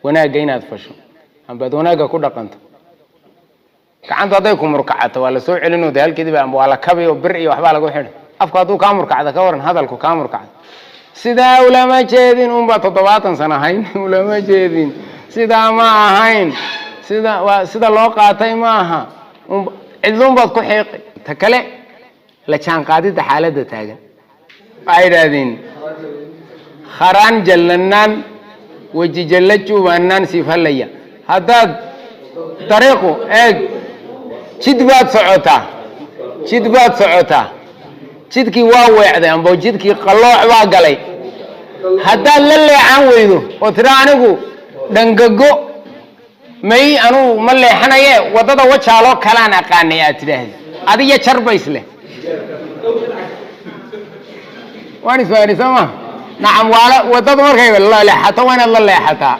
wanaagga inaad fasho ambaad wanaagga ku dhaqanto gacanta haday ku murkacato waa la soo celinoo halkeedii baa waa la kabiyo bir iyo waxba lagu xidhay afka haduu ka murkacdo ka waran hadalku ka murkacdo sidaa ulama jeedin umba 70 sano hayn ulama jeedin sidaa ma ahayn sida loo qaatay ma aha cidlun baad ku xiiqay ta kale la jaan qaadida xaaladda taagan ay raadin kharan jalannan waji jallaju waannan sifalaya hadaad dariiqo eeg jid baad socotaa jidkii waa weecday amba jidkii qalooc waa galay hadaad la leexan weydo oo tira anigu dhangago may anu ma leexanaye wadada wajaalo kalaan aqaanay aad tiraahdo adiga jarbays leh waan isfahansama nacam wala wadada markay la leexato waana la leexataa